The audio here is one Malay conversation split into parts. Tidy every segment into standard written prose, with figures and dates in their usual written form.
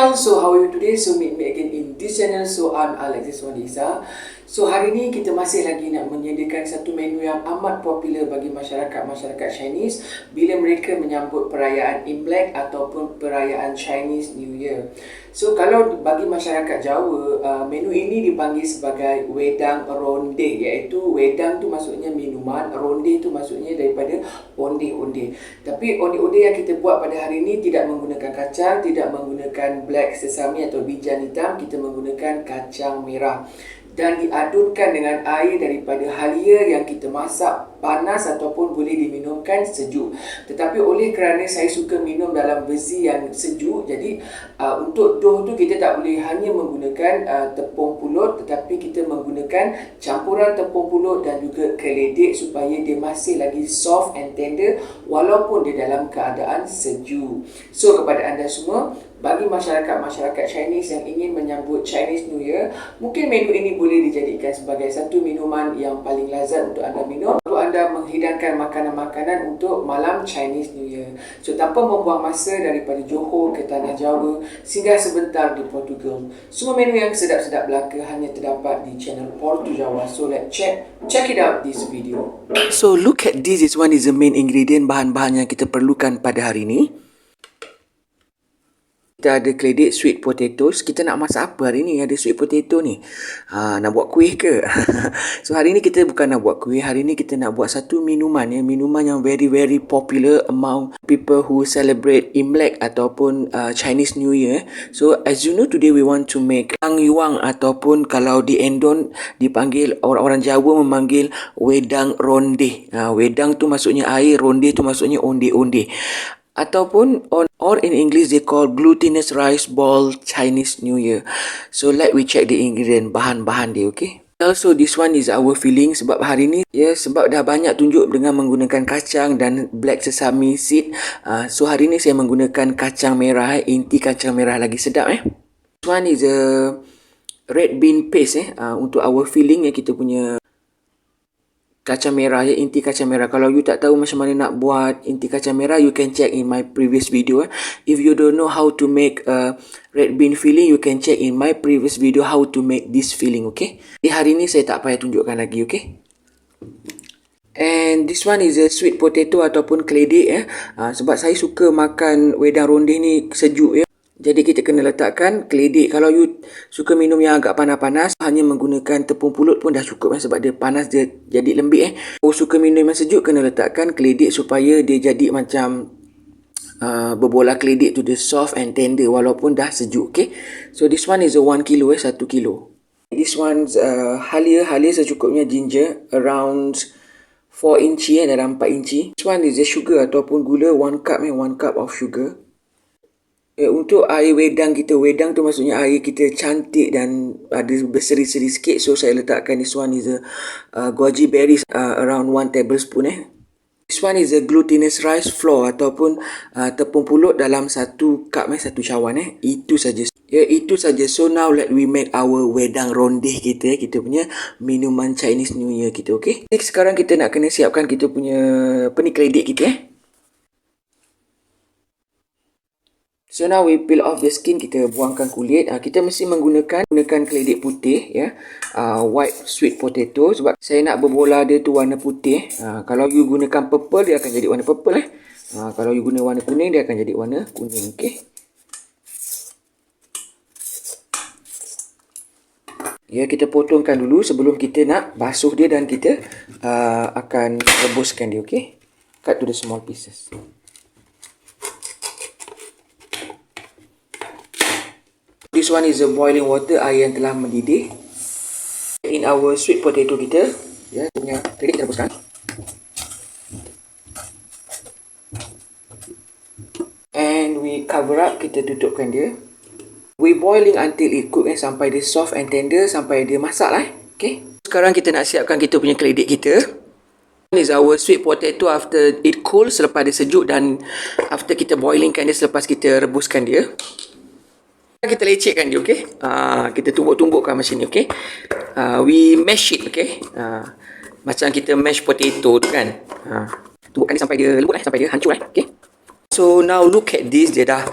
all, so how are you today? So meet me again in this channel. So I'm Alexis Wandisa. So hari ni kita masih lagi nak menyediakan satu menu yang amat popular bagi masyarakat Chinese bila mereka menyambut perayaan Imlek ataupun perayaan Chinese New Year. So kalau bagi masyarakat Jawa, menu ini dipanggil sebagai wedang ronde, iaitu wedang tu maksudnya minuman, ronde tu maksudnya daripada onde-onde. Tapi onde-onde yang kita buat pada hari ini tidak menggunakan kacang, tidak menggunakan black sesame atau bijan hitam, kita menggunakan kacang merah dan diadunkan dengan air daripada halia yang kita masak panas ataupun boleh diminumkan sejuk. Tetapi oleh kerana saya suka minum dalam bezi yang sejuk, jadi untuk dough tu kita tak boleh hanya menggunakan tepung pulut, tetapi kita menggunakan campuran tepung pulut dan juga keledek supaya dia masih lagi soft and tender walaupun dia dalam keadaan sejuk. So kepada anda semua, bagi masyarakat Chinese yang ingin menyambut Chinese New Year, mungkin menu ini boleh dijadikan sebagai satu minuman yang paling lazat untuk anda minum, untuk anda menghidangkan makanan-makanan untuk malam Chinese New Year. So tanpa membuang masa, daripada Johor ke Tanah Jawa, singgah sebentar di Portugal. Semua menu yang sedap-sedap belaka hanya terdapat di channel Portu Jawa. So let's check it out this video. So look at this one is the main ingredient, bahan-bahan yang kita perlukan pada hari ini. Kita ada keledek sweet potatoes. Kita nak masak apa hari ni? Ada sweet potato ni. Nak buat kuih ke? So hari ni kita bukan nak buat kuih. Hari ni kita nak buat satu minuman ya. Minuman yang very popular among people who celebrate Imlek ataupun Chinese New Year. So as you know, today we want to make Ang Yuang ataupun kalau di Endon dipanggil, orang-orang Jawa memanggil wedang ronde. Wedang tu maksudnya air, ronde tu maksudnya onde-onde. Ataupun or in English they call glutinous rice ball Chinese New Year. So let we check the ingredient, bahan-bahan dia, okay? Also this one is our filling sebab hari ni sebab dah banyak tunjuk dengan menggunakan kacang dan black sesame seed. So hari ni saya menggunakan kacang merah, inti kacang merah lagi sedap This one is a red bean paste untuk our filling kita punya kacang merah inti kacang merah. Kalau you tak tahu macam mana nak buat inti kacang merah, you can check in my previous video. If you don't know how to make a red bean filling, you can check in my previous video how to make this filling, okay? Hari ni saya tak payah tunjukkan lagi, okay? And this one is a sweet potato ataupun keledek sebab saya suka makan wedang ronde ni sejuk Jadi kita kena letakkan keledek. Kalau you suka minum yang agak panas-panas, hanya menggunakan tepung pulut pun dah cukup sebab dia panas, dia jadi lembik Kalau suka minum yang sejuk, kena letakkan keledek supaya dia jadi macam berbola keledek tu, dia soft and tender walaupun dah sejuk, okay? So this one is a 1 kilo 1 kilo. This one's halia secukupnya, ginger around 4 inci dalam 4 inci. This one is the sugar ataupun gula, 1 cup 1 cup of sugar. Untuk air wedang kita, wedang tu maksudnya air kita cantik dan ada berseri-seri sikit. So saya letakkan this one is a goji berries around 1 tablespoon This one is a glutinous rice flour ataupun tepung pulut dalam 1 cup 1 cawan Itu saja. Itu saja. So now let we make our wedang ronde kita punya minuman Chinese New Year kita, okay? Next, sekarang kita nak kena siapkan kita punya keledek kita So now we peel off the skin, kita buangkan kulit. Kita mesti menggunakan keledek putih white sweet potato sebab saya nak berbola dia tu warna putih. Kalau you gunakan purple, dia akan jadi warna purple Kalau you guna warna kuning, dia akan jadi warna kuning, okay? Kita potongkan dulu sebelum kita nak basuh dia dan kita akan rebuskan dia, okay? Cut to the small pieces. This one is a boiling water, air yang telah mendidih. In our sweet potato kita, punya keledek kita rebuskan. And we cover up, kita tutupkan dia. We boiling until it cook sampai dia soft and tender, sampai dia masak okay? Sekarang kita nak siapkan kita punya keledek kita. This is our sweet potato after it cool, selepas dia sejuk dan after kita boilingkan dia, selepas kita rebuskan dia. Kita lecekkan dia, okay? Kita tumbuk-tumbukkan macam ni, okay? We mash it, okay? Macam kita mash potato tu kan? Tumbukkan dia sampai dia lembut sampai dia hancur, okay? So now look at this, dia dah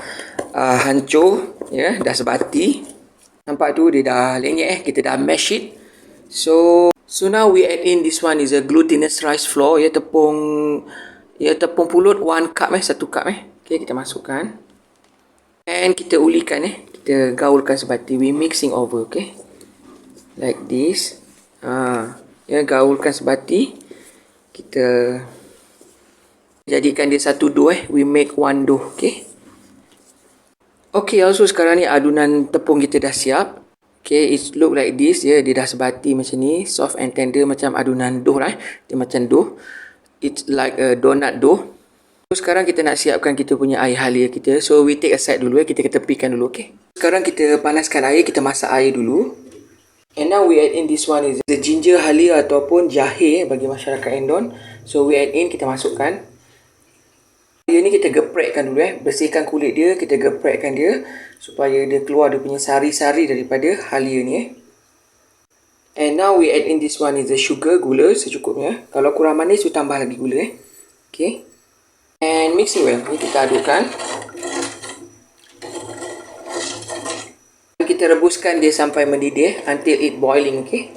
hancur. Ya, dah sebati. Nampak tu dia dah lenyek kita dah mash it. So now we add in this one is a glutinous rice flour, tepung pulut 1 cup 1 cup Okay, kita masukkan. And kita ulikan kita gaulkan sebati. We mixing over, okay? Like this. Gaulkan sebati. Kita jadikan dia satu dough we make one dough, okay? Okay, also sekarang ni adunan tepung kita dah siap. Okay, it look like this, dia dah sebati macam ni, soft and tender macam adunan dough lah. Dia macam dough. It's like a donut dough. So sekarang kita nak siapkan kita punya air halia kita. So we take aside dulu kita ketepikan dulu, okay? Sekarang kita panaskan air, kita masak air dulu. And now we add in this one is the ginger halia ataupun jahe bagi masyarakat Endon. So we add in, kita masukkan. Dia ni kita geprekkan dulu bersihkan kulit dia, kita geprekkan dia supaya dia keluar dia punya sari-sari daripada halia ni And now we add in this one is the sugar, gula secukupnya. Kalau kurang manis, you tambah lagi gula Okay. And mixing well. Ni kita adukkan. Kita rebuskan dia sampai mendidih until it boiling, okay.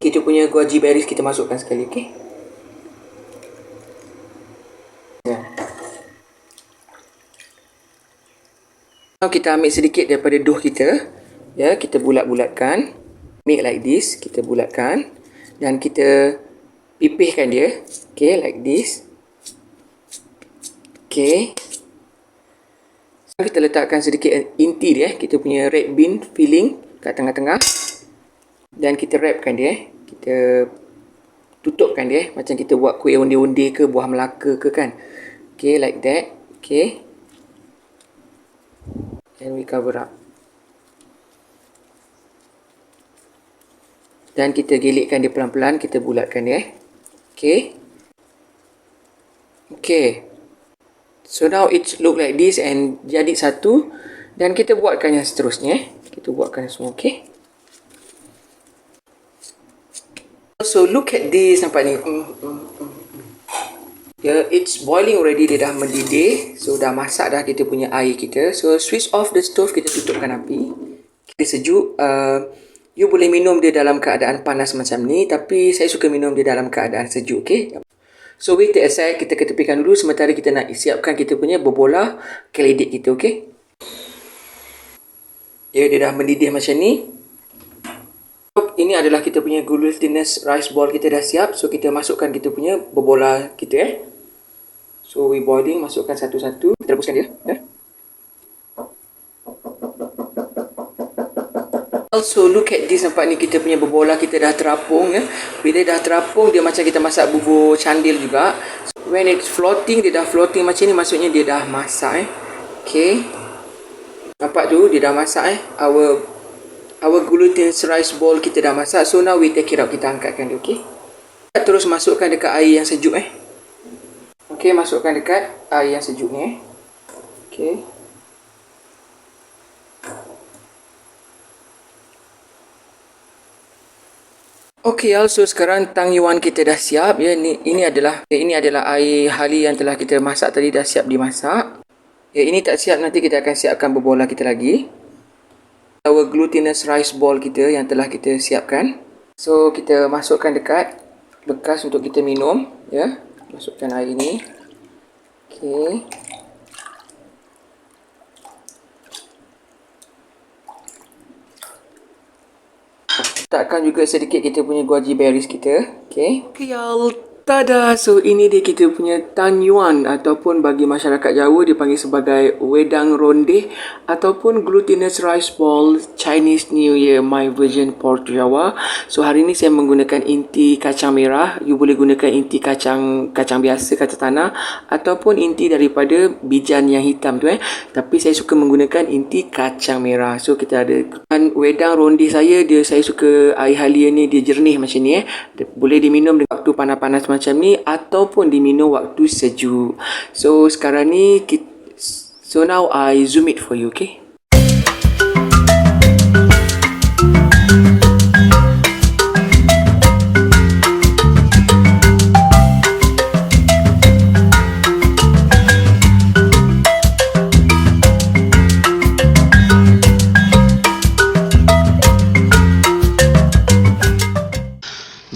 Kita punya goji berries kita masukkan sekali, okay. Now kita ambil sedikit daripada dough kita. Kita bulat-bulatkan. Make like this. Kita bulatkan. Dan kita pipihkan dia. Okay, like this. Okay. Kita letakkan sedikit inti dia. Kita punya red bean filling kat tengah-tengah. Dan kita wrapkan dia. Kita tutupkan dia. Macam kita buat kuih onde-onde ke, buah Melaka ke kan. Okay, like that. Okay. And we cover up. Dan kita gelitkan dia pelan-pelan. Kita bulatkan dia. Okay. Okay. So now it look like this and jadi satu. Dan kita buatkan yang seterusnya. Kita buatkan semua. Okay. So look at this. Nampak ni. It's boiling already. Dia dah mendidih. So dah masak dah kita punya air kita. So switch off the stove. Kita tutupkan api. Kita sejuk. You boleh minum dia dalam keadaan panas macam ni. Tapi saya suka minum dia dalam keadaan sejuk. Okay. So we take aside. Kita ketepikan dulu. Sementara kita nak siapkan kita punya bobola keledek kita. Okay. Dia dah mendidih macam ni. Ini adalah kita punya glutinous rice ball kita dah siap. So kita masukkan kita punya bobola kita So we boiling, masukkan satu-satu. Kita rebuskan dia. Also look at this, nampak ni kita punya bobola kita dah terapung Bila dah terapung, dia macam kita masak bubur candil juga. So, when it's floating, dia dah floating macam ni, maksudnya dia dah masak Okay. Nampak tu, dia dah masak Our glutinous rice ball kita dah masak. So now we take it out. Kita angkatkan dia, okay. Terus masukkan dekat air yang sejuk Okay, masukkan dekat air yang sejuk ni Okay. Okay, also sekarang tang yuan kita dah siap Ini adalah air halia yang telah kita masak tadi, dah siap dimasak. Ini tak siap, nanti kita akan siapkan bobola kita lagi. Our glutinous rice ball kita yang telah kita siapkan. So kita masukkan dekat bekas untuk kita minum Masukkan air ni. Okay. Letakkan juga sedikit kita punya goji berries kita. Okay. Okay, tada! So ini dia kita punya tang yuan, ataupun bagi masyarakat Jawa dipanggil sebagai wedang ronde ataupun glutinous rice ball Chinese New Year, my version Port Java. So hari ni saya menggunakan inti kacang merah. You boleh gunakan inti kacang biasa, kacang tanah, ataupun inti daripada bijan yang hitam tu Tapi saya suka menggunakan inti kacang merah. So kita ada wedang ronde saya suka air halia ni, dia jernih macam ni Boleh diminum waktu panas-panas macam ni ataupun diminum waktu sejuk. So sekarang ni so now I zoom it for you, okay.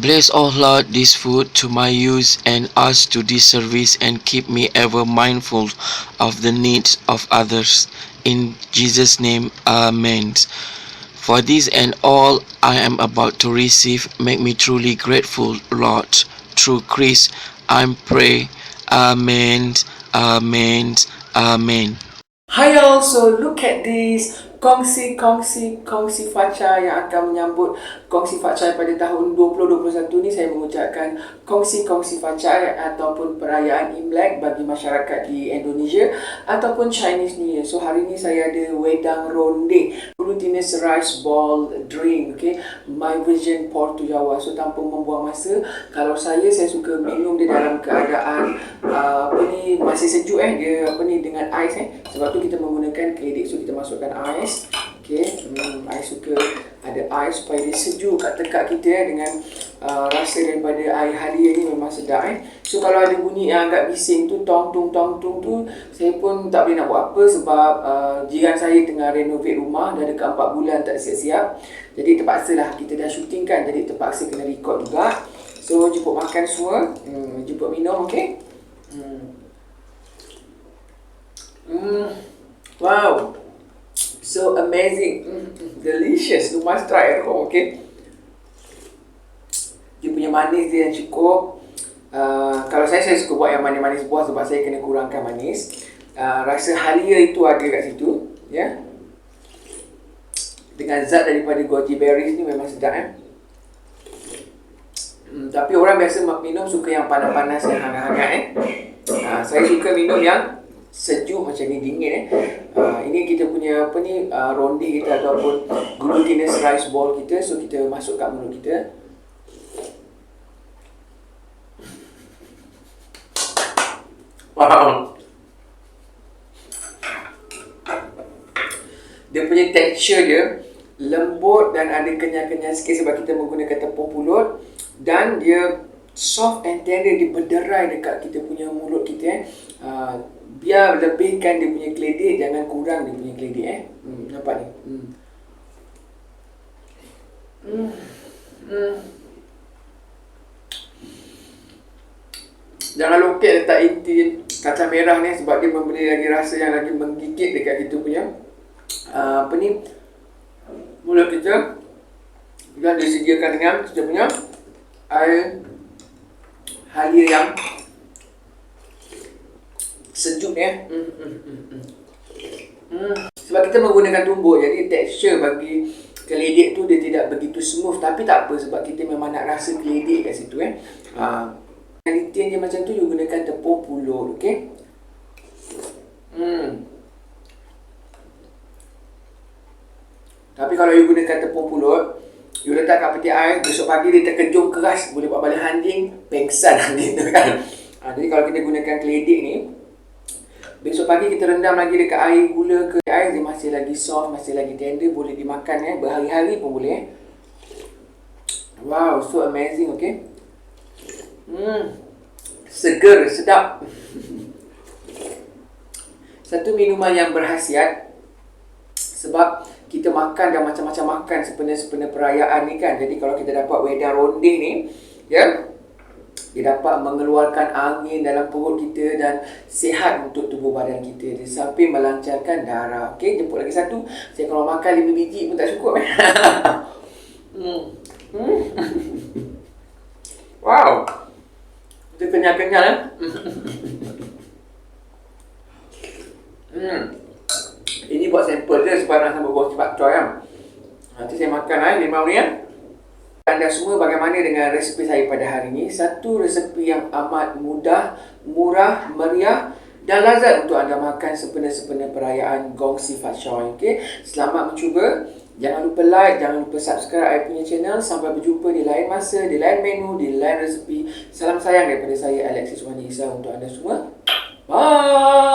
Bless, O Lord, this food to my use and us to this service, and keep me ever mindful of the needs of others. In Jesus' name, Amen. For this and all I am about to receive, make me truly grateful, Lord. Through Christ, I pray. Amen. Amen. Amen. Hi all, so look at this kongsi faca yang akan menyambut kongsi faca pada tahun 2021 ni. Saya mengucapkan kongsi faca ataupun perayaan Imlek bagi masyarakat di Indonesia ataupun Chinese New Year. So hari ni saya ada wedang ronde, glutinous rice ball drink, okay, my version Portu Jawa. So tanpa membuang masa, kalau saya suka minum dia dalam keadaan masih sejuk dia dengan ais sebab tu kita menggunakan keledek. So kita masukkan ais, okay. I suka ada ais supaya dia sejuk kat tekak kita dengan rasa daripada air halia ni memang sedap So kalau ada bunyi yang agak bising tu, tong tung tu, saya pun tak boleh nak buat apa sebab jiran saya tengah renovate rumah, dah dekat 4 bulan tak siap-siap. Jadi terpaksalah, kita dah syuting kan, jadi terpaksa kena record juga. So jemput makan semua, jemput minum, okay. Wow, so amazing, delicious. You must try at home, okay. Dia punya manis dia yang cukup. Kalau saya suka buat yang manis-manis buah sebab saya kena kurangkan manis. Rasa halia itu ada kat situ, ya. Dengan zat daripada goji berries ni memang sedap tapi orang biasa minum suka yang panas-panas, yang hangat-hangat saya suka minum yang sejuk macam ni, dingin ini kita punya ronde kita ataupun glutinous rice ball kita. So kita masuk kat mulut kita. Wow, dia punya texture dia lembut dan ada kenyal-kenyal sikit sebab kita menggunakan tepung pulut, dan dia soft and tender, dia berderai dekat kita punya mulut kita biar lebihkan dia punya keledek, jangan kurang dia punya keledek nampak ni. Jangan lokek letak inti kacang merah ni sebab dia memberi lagi rasa yang lagi menggigit dekat kita punya mulut kita, dan disediakan dengan kita punya air halia yang sejuk sebab kita menggunakan tumbuk, jadi tekstur bagi keledek tu dia tidak begitu smooth, tapi tak apa sebab kita memang nak rasa keledek kat situ Kualiti dia macam tu, you gunakan tepung pulut, okey. Tapi kalau you gunakan tepung pulut, you letak kat peti air, besok pagi dia terkejung keras, boleh buat balik handing, pengsan handing tu kan. Jadi kalau kita gunakan keledek ni, besok pagi kita rendam lagi dekat air gula ke air, dia masih lagi soft, masih lagi tender, boleh dimakan berhari-hari pun boleh Wow, so amazing, okay. Seger, sedap. Satu minuman yang berkhasiat sebab kita makan dan macam-macam makan sepenuh-sepenuh perayaan ni kan. Jadi kalau kita dapat wedang ronde ni, ya, dia dapat mengeluarkan angin dalam perut kita dan sihat untuk tubuh badan kita. Di samping melancarkan darah. Okey, jemput lagi satu. Saya kalau makan 5 biji pun tak cukup. Wow. Dia kenyal-kenyal Ini buat sampel je sebab nak sambut bos cepat coy Nanti saya makan 5 menit Anda semua bagaimana dengan resepi saya pada hari ini. Satu resepi yang amat mudah, murah, meriah dan lazat untuk anda makan sepenuh-sepenuh perayaan Gong Sifat Choy. Okay? Selamat mencuba. Jangan lupa like, jangan lupa subscribe saya punya channel. Sampai berjumpa di lain masa, di lain menu, di lain resepi. Salam sayang daripada saya, Alexis Wani Isa, untuk anda semua. Bye!